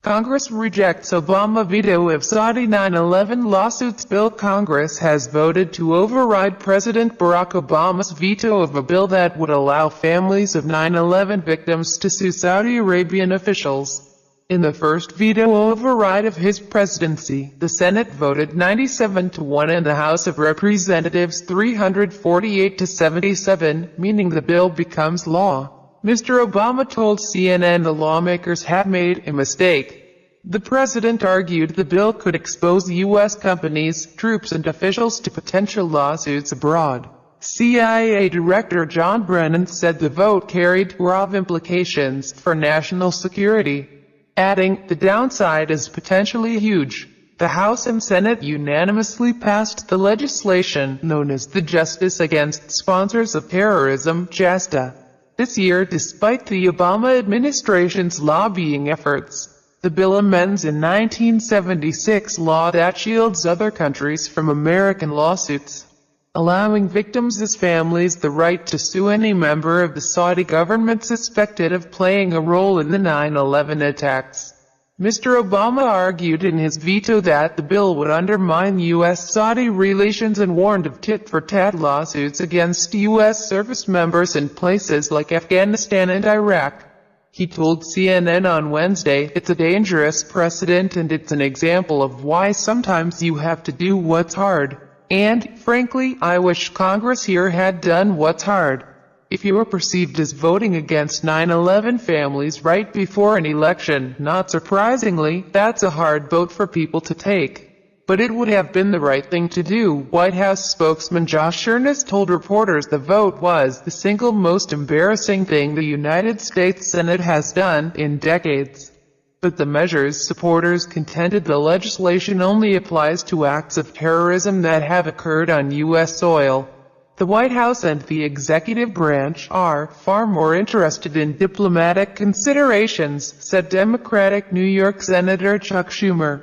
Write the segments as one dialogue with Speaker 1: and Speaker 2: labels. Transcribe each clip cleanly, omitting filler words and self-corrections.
Speaker 1: Congress rejects Obama veto of Saudi 9/11 lawsuits bill. Congress has voted to override President Barack Obama's veto of a bill that would allow families of 9/11 victims to sue Saudi Arabian officials. In the first veto override of his presidency, the Senate voted 97-1 and the House of Representatives 348-77, meaning the bill becomes law. Mr. Obama told CNN the lawmakers had made a mistake. The president argued the bill could expose U.S. companies, troops and officials to potential lawsuits abroad. CIA Director John Brennan said the vote carried grave implications for national security, adding, "The downside is potentially huge." The House and Senate unanimously passed the legislation known as the Justice Against Sponsors of Terrorism (JASTA) this year, despite the Obama administration's lobbying efforts. The bill amends a 1976 law that shields other countries from American lawsuits, allowing victims as families the right to sue any member of the Saudi government suspected of playing a role in the 9/11 attacks. Mr. Obama argued in his veto that the bill would undermine U.S.-Saudi relations and warned of tit-for-tat lawsuits against U.S. service members in places like Afghanistan and Iraq. He told CNN on Wednesday, "It's a dangerous precedent and it's an example of why sometimes you have to do what's hard. And, frankly, I wish Congress here had done what's hard." If you are perceived as voting against 9/11 families right before an election, not surprisingly, that's a hard vote for people to take. But it would have been the right thing to do. White House spokesman Josh Earnest told reporters the vote was the single most embarrassing thing the United States Senate has done in decades. But the measure's supporters contended the legislation only applies to acts of terrorism that have occurred on U.S. soil. The White House and the executive branch are far more interested in diplomatic considerations, said Democratic New York Senator Chuck Schumer.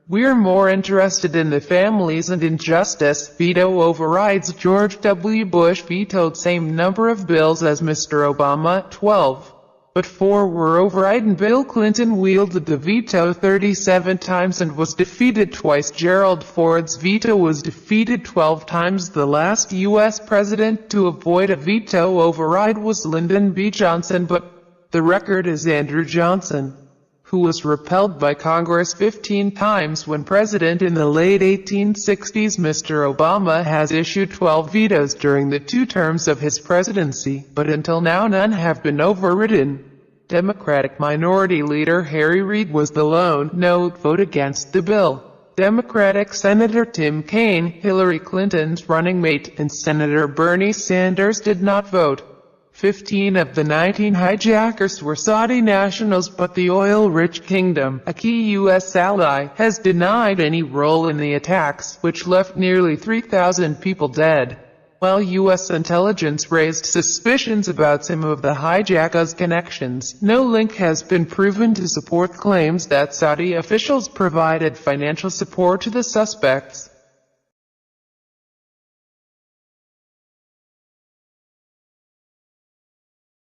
Speaker 1: "We're more interested in the families and in justice." Veto overrides. George W. Bush vetoed same number of bills as Mr. Obama, 12. But 4 were overridden. Bill Clinton wielded the veto 37 times and was defeated twice. Gerald Ford's veto was defeated 12 times. The last U.S. president to avoid a veto override was Lyndon B. Johnson, but the record is Andrew Johnson, who was repelled by Congress 15 times when president in the late 1860s. Mr. Obama has issued 12 vetoes during the 2 terms of his presidency, but until now none have been overridden. Democratic Minority Leader Harry Reid was the lone no vote against the bill. Democratic Senator Tim Kaine, Hillary Clinton's running mate, and Senator Bernie Sanders did not vote. 15 of the 19 hijackers were Saudi nationals, but the oil-rich kingdom, a key U.S. ally, has denied any role in the attacks, which left nearly 3,000 people dead. While U.S. intelligence raised suspicions about some of the hijackers' connections, no link has been proven to support claims that Saudi officials provided financial support to the suspects.